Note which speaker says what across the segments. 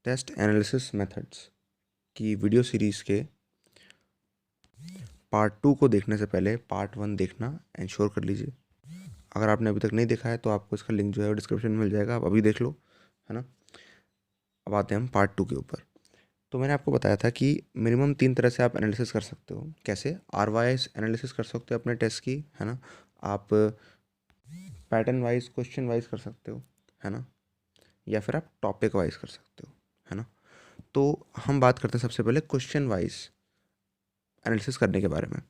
Speaker 1: Test analysis methods की video series के part 2 को देखने से पहले पार्ट 1 देखना इंश्योर कर लीजिए। अगर आपने अभी तक नहीं देखा है तो आपको इसका लिंक जो है वो डिस्क्रिप्शन में मिल जाएगा, आप अभी देख लो, है ना। अब आते हैं हम पार्ट 2 के ऊपर। तो मैंने आपको बताया था कि मिनिमम 3 तरह से आप एनालिसिस कर सकते हो। कैसे? आर वाइज एनालिसिस कर सकते हो अपने टेस्ट की, है ना। आप पैटर्न वाइज, क्वेश्चन वाइज कर सकते हो, है ना, या फिर आप टॉपिक वाइज कर सकते हो, है ना। तो हम बात करते हैं सबसे पहले क्वेश्चन वाइज एनालिसिस करने के बारे में।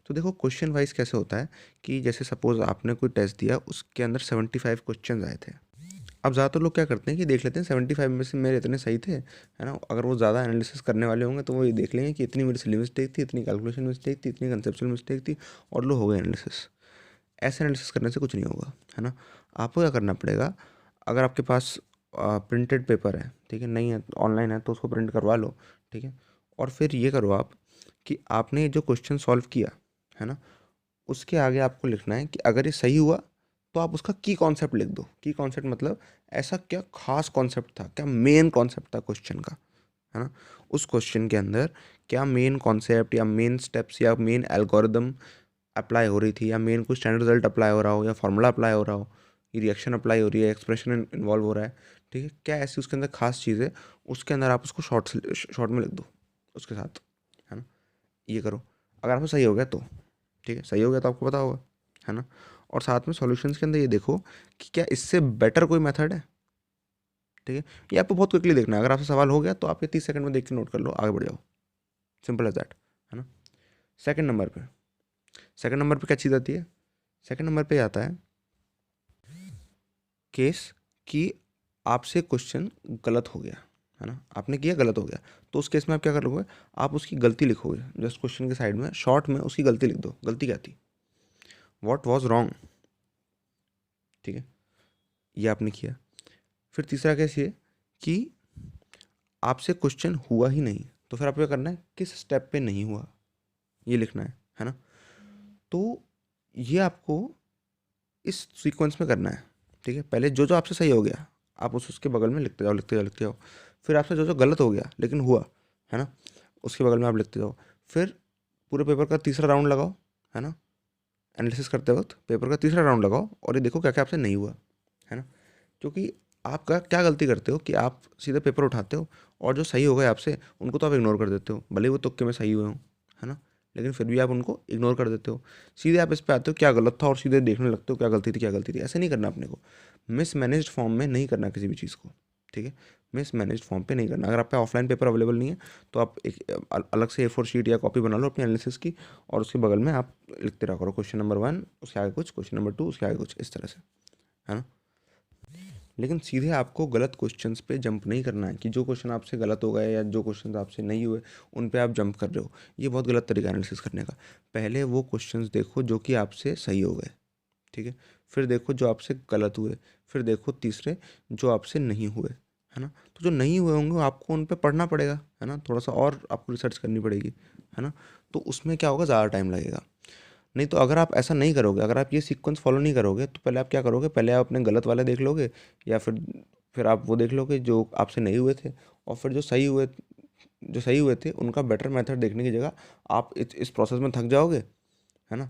Speaker 1: तो देखो, क्वेश्चन वाइज कैसे होता है कि जैसे सपोज आपने कोई टेस्ट दिया, उसके अंदर 75 क्वेश्चन आए थे। अब ज़्यादातर लोग क्या करते हैं कि देख लेते हैं 75 में से मेरे इतने सही थे, है ना। अगर वो ज़्यादा एनालिसिस करने वाले होंगे तो वो ये देख लेंगे कि इतनी मेरी सिली मिस्टेक थी, इतनी कैलकुलेशन मिस्टेक थी, इतनी कंसेप्चुअल मिस्टेक थी, और लो हो गए एनालिसिस। ऐसे एनालिसिस करने से कुछ नहीं होगा, है ना। आपको क्या करना पड़ेगा? अगर आपके पास प्रिंटेड पेपर है, ठीक है, नहीं है ऑनलाइन है तो उसको प्रिंट करवा लो, ठीक है। और फिर ये करो आप कि आपने जो क्वेश्चन सॉल्व किया, है ना, उसके आगे आपको लिखना है कि अगर ये सही हुआ तो आप उसका की कॉन्सेप्ट लिख दो। की कॉन्सेप्ट मतलब ऐसा क्या खास कॉन्सेप्ट था, क्या मेन कॉन्सेप्ट था क्वेश्चन का, है ना। उस क्वेश्चन के अंदर क्या मेन कॉन्सेप्ट या मेन स्टेप्स या मेन एल्गोरिदम अप्लाई हो रही थी, या मेन कोई स्टैंडर्ड रिजल्ट अप्लाई हो रहा हो, या फार्मूला अप्लाई हो रहा हो, ये रिएक्शन अप्लाई हो रही है, एक्सप्रेशन इन्वॉल्व हो रहा है, ठीक है। क्या ऐसी उसके अंदर खास चीज़ है, उसके अंदर आप उसको शॉर्ट में लिख दो उसके साथ, है ना। ये करो। अगर आपको सही हो गया तो ठीक है, सही हो गया तो आपको पता होगा, है ना। और साथ में सॉल्यूशंस के अंदर ये देखो कि क्या इससे बेटर कोई मेथड है, ठीक है। ये आपको बहुत क्विकली देखना है। अगर आपसे सवाल हो गया तो आप ये 30 सेकंड में देख के नोट कर लो, आगे बढ़ जाओ, सिंपल एज दैट, है ना। सेकंड नंबर पे सेकंड नंबर पे क्या चीज़ आती है? सेकंड नंबर पे आता है केस कि आपसे क्वेश्चन गलत हो गया, है ना, आपने किया गलत हो गया। तो उस केस में आप क्या करोगे? आप उसकी गलती लिखोगे, जस्ट क्वेश्चन के साइड में शॉर्ट में उसकी गलती लिख दो। गलती क्या थी? व्हाट वाज रॉन्ग, ठीक है, ये आपने किया। फिर तीसरा केस ये कि आपसे क्वेश्चन हुआ ही नहीं, तो फिर आपको क्या करना है? किस स्टेप पे नहीं हुआ, ये लिखना है ना। तो ये आपको इस सीक्वेंस में करना है, ठीक है। पहले जो जो आपसे सही हो गया आप उसके बगल में लिखते जाओ, लिखते जाओ, लिखते जाओ। फिर आपसे जो जो गलत हो गया लेकिन हुआ, है ना, उसके बगल में आप लिखते जाओ। फिर पूरे पेपर का तीसरा राउंड लगाओ, है ना, एनालिसिस करते वक्त पेपर का तीसरा राउंड लगाओ और ये देखो क्या क्या आपसे नहीं हुआ, है ना। क्योंकि आपका क्या गलती करते हो कि आप सीधे पेपर उठाते हो और जो सही हो गए आपसे उनको तो आप इग्नोर कर देते हो, भले ही वो तुक्के में सही हुए हों, है ना, लेकिन फिर भी आप उनको इग्नोर कर देते हो। सीधे आप इस पे आते हो क्या गलत था और सीधे देखने लगते हो क्या गलती थी, क्या गलती थी। ऐसे नहीं करना अपने को, मिसमैनेज्ड फॉर्म में नहीं करना किसी भी चीज़ को, ठीक है। मिसमैनेज्ड फॉर्म पे नहीं करना। अगर आप पे ऑफलाइन पेपर अवेलेबल नहीं है तो आप एक अलग से A4 शीट या कॉपी बना लो अपनी एनालिसिस की, और उसके बगल में आप लिखते रहा करो क्वेश्चन नंबर 1 उसके आगे कुछ, क्वेश्चन नंबर 2 उसके आगे कुछ, इस तरह से, है ना। लेकिन सीधे आपको गलत क्वेश्चंस पे जंप नहीं करना है कि जो क्वेश्चन आपसे गलत हो गए या जो क्वेश्चन आपसे नहीं हुए उन पे आप जंप कर रहे हो। ये बहुत गलत तरीका है एनालिसिस करने का। पहले वो क्वेश्चंस देखो जो कि आपसे सही हो गए, ठीक है। फिर देखो जो आपसे गलत हुए। फिर देखो तीसरे जो आपसे नहीं हुए, है ना। तो जो नहीं हुए होंगे आपको उन पे पढ़ना पड़ेगा, है ना, थोड़ा सा और आपको रिसर्च करनी पड़ेगी, है ना। तो उसमें क्या होगा, ज़्यादा टाइम लगेगा। नहीं तो अगर आप ऐसा नहीं करोगे, अगर आप ये सीक्वेंस फॉलो नहीं करोगे तो पहले आप क्या करोगे? पहले आप अपने गलत वाले देख लोगे, या फिर आप वो देख लोगे जो आपसे नहीं हुए थे, और फिर जो सही हुए थे उनका बेटर मेथड देखने की जगह आप इस प्रोसेस में थक जाओगे, है ना।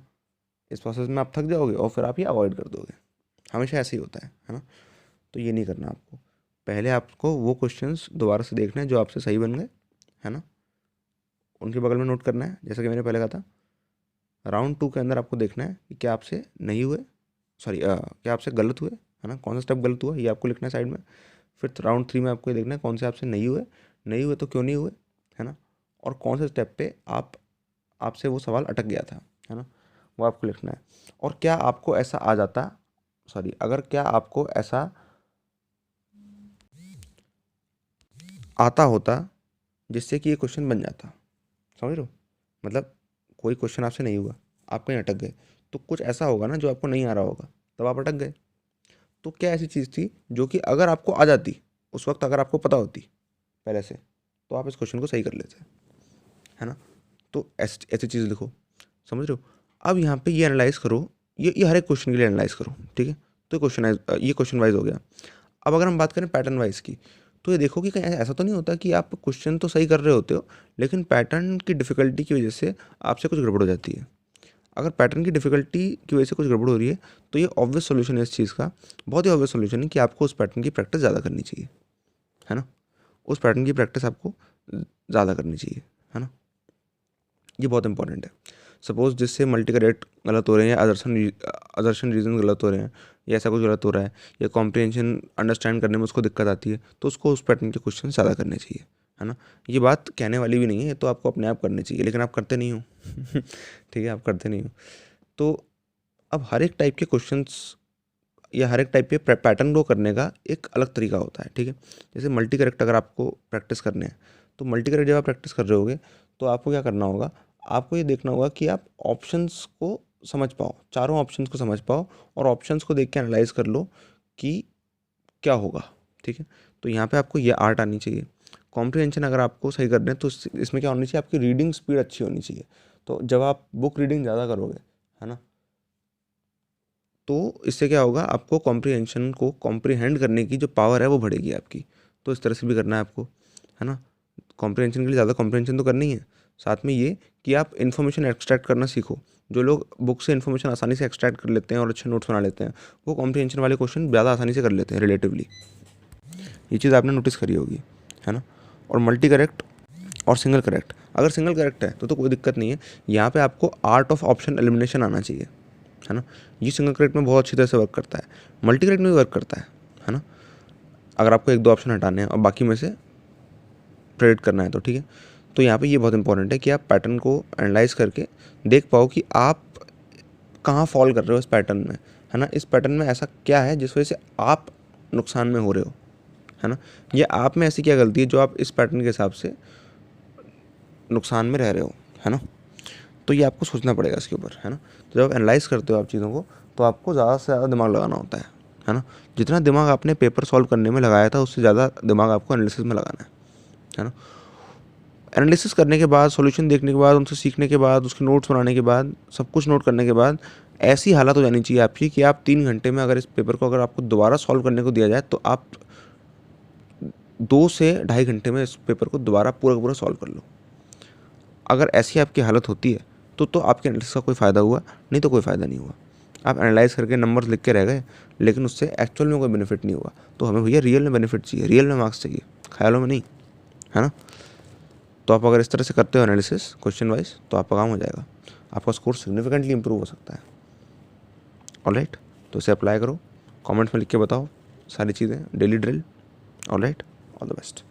Speaker 1: इस प्रोसेस में आप थक जाओगे और फिर आप ये अवॉइड कर दोगे। हमेशा ऐसे ही होता है ना। तो ये नहीं करना आपको। पहले आपको वो क्वेश्चंस दोबारा से देखने हैं जो आपसे सही बन गए, है ना, उनके बगल में नोट करना है, जैसा कि मैंने पहले कहा था। राउंड 2 के अंदर आपको देखना है कि क्या आपसे नहीं हुए, सॉरी क्या आपसे गलत हुए, है ना, कौन सा स्टेप गलत हुआ ये आपको लिखना है साइड में। फिर राउंड 3 में आपको ये देखना है कौन से आपसे नहीं हुए तो क्यों नहीं हुए, है ना, और कौन से स्टेप पे आपसे वो सवाल अटक गया था, है ना, वो आपको लिखना है। और क्या आपको ऐसा आ जाता, सॉरी, अगर क्या आपको ऐसा आता होता जिससे कि ये क्वेश्चन बन जाता, समझ रहे हो। मतलब कोई क्वेश्चन आपसे नहीं हुआ, आप कहीं अटक गए, तो कुछ ऐसा होगा ना जो आपको नहीं आ रहा होगा, तब आप अटक गए। तो क्या ऐसी चीज़ थी जो कि अगर आपको आ जाती उस वक्त, अगर आपको पता होती पहले से, तो आप इस क्वेश्चन को सही कर लेते, है ना। तो ऐसी ऐसी चीज़ लिखो, समझ रहे हो। अब यहाँ पे ये एनालाइज करो, ये हर एक क्वेश्चन के लिए एनालाइज करो, ठीक है। तो ये क्वेश्चन वाइज हो गया। अब अगर हम बात करें पैटर्न वाइज की, तो ये देखो कि कहीं ऐसा तो नहीं होता कि आप क्वेश्चन तो सही कर रहे होते हो लेकिन पैटर्न की डिफ़िकल्टी की वजह से आपसे कुछ गड़बड़ हो जाती है। अगर पैटर्न की डिफ़िकल्टी की वजह से कुछ गड़बड़ हो रही है तो ये ऑब्वियस सॉल्यूशन है इस चीज़ का, बहुत ही ऑब्वियस सॉल्यूशन है कि आपको उस पैटर्न की प्रैक्टिस ज़्यादा करनी चाहिए, है ना। उस पैटर्न की प्रैक्टिस आपको ज़्यादा करनी चाहिए, है ना। ये बहुत इंपॉर्टेंट है। सपोज़ जिससे मल्टी करेक्ट गलत हो रहे हैं या अजर्शन रीजन गलत हो रहे हैं या ऐसा कुछ गलत हो रहा है या कॉम्प्रिहेंशन अंडरस्टैंड करने में उसको दिक्कत आती है तो उसको उस पैटर्न के क्वेश्चन ज़्यादा करने चाहिए, है ना। ये बात कहने वाली भी नहीं है, ये तो आपको अपने आप करनी चाहिए, लेकिन आप करते नहीं हो ठीक है, आप करते नहीं हो। तो अब हर एक टाइप के क्वेश्चंस या हर एक टाइप के पैटर्न को करने का एक अलग तरीका होता है, ठीक है। जैसे मल्टी करेक्ट अगर आपको प्रैक्टिस करने हैं तो मल्टी करेक्ट जब आप प्रैक्टिस कर रहे होगे तो आपको क्या करना होगा, आपको ये देखना होगा कि आप ऑप्शंस को समझ पाओ, चारों ऑप्शंस को समझ पाओ और ऑप्शंस को देख के एनालाइज कर लो कि क्या होगा, ठीक है। तो यहाँ पे आपको ये आर्ट आनी चाहिए। कॉम्प्रिहेंशन अगर आपको सही करना है तो इसमें क्या होनी चाहिए, आपकी रीडिंग स्पीड अच्छी होनी चाहिए। तो जब आप बुक रीडिंग ज़्यादा करोगे, है ना, तो इससे क्या होगा, आपको कॉम्प्रिहेंशन को कॉम्प्रिहेंड करने की जो पावर है वो बढ़ेगी आपकी। तो इस तरह से भी करना है आपको, है ना। कॉम्प्रिहेंशन के लिए ज़्यादा कॉम्प्रिहेंशन तो करनी है, साथ में ये कि आप इन्फॉर्मेशन एक्सट्रैक्ट करना सीखो। जो लोग बुक से इन्फॉर्मेशन आसानी से एक्सट्रैक्ट कर लेते हैं और अच्छे नोट्स बना लेते हैं वो कॉम्प्रिहेंशन वाले क्वेश्चन ज़्यादा आसानी से कर लेते हैं रिलेटिवली। ये चीज़ आपने नोटिस करी होगी, है ना। और मल्टी करेक्ट और सिंगल करेक्ट, अगर सिंगल करेक्ट है तो कोई दिक्कत नहीं है। यहाँ पे आपको आर्ट ऑफ ऑप्शन एलिमिनेशन आना चाहिए, है ना। ये सिंगल करेक्ट में बहुत अच्छी तरह से वर्क करता है, मल्टी करेक्ट में भी वर्क करता है ना। अगर आपको एक दो ऑप्शन हटाने हैं और बाकी में से प्रेडिक्ट करना है तो ठीक है। तो यहाँ पे ये बहुत इंपॉर्टेंट है कि आप पैटर्न को एनालाइज करके देख पाओ कि आप कहाँ फॉल कर रहे हो इस पैटर्न में, है ना। इस पैटर्न में ऐसा क्या है जिस वजह से आप नुकसान में हो रहे हो, है ना। ये आप में ऐसी क्या गलती है जो आप इस पैटर्न के हिसाब से नुकसान में रह रहे हो, है ना। तो ये आपको सोचना पड़ेगा इसके ऊपर, है ना। तो जब एनालाइज करते हो आप चीज़ों को तो आपको ज़्यादा से ज़्यादा दिमाग लगाना होता है ना। जितना दिमाग आपने पेपर सॉल्व करने में लगाया था उससे ज़्यादा दिमाग आपको एनालिसिस में लगाना है ना। एनालिसिस करने के बाद, सॉल्यूशन देखने के बाद, उनसे सीखने के बाद, उसके नोट्स बनाने के बाद, सब कुछ नोट करने के बाद ऐसी हालत हो जानी चाहिए आपकी कि आप 3 घंटे में अगर इस पेपर को अगर आपको दोबारा सॉल्व करने को दिया जाए तो आप 2 से ढाई घंटे में इस पेपर को दोबारा पूरा का पूरा सॉल्व कर लो। अगर ऐसी आपकी हालत होती है तो आपके एनालिसिस का कोई फ़ायदा हुआ, नहीं तो कोई फ़ायदा नहीं हुआ। आप एनालाइज करके नंबर्स लिख के रह गए लेकिन उससे एक्चुअल में कोई बेनिफिट नहीं हुआ। तो हमें भैया रियल में बेनिफिट चाहिए, रियल में मार्क्स चाहिए, ख्यालों में नहीं, है ना। तो आप अगर इस तरह से करते हो एनालिसिस क्वेश्चन वाइज तो आपका काम हो जाएगा, आपका स्कोर सिग्निफिकेंटली इंप्रूव हो सकता है। ऑलराइट, तो इसे अप्लाई करो, कमेंट्स में लिख के बताओ सारी चीज़ें, daily drill. Alright, all the best.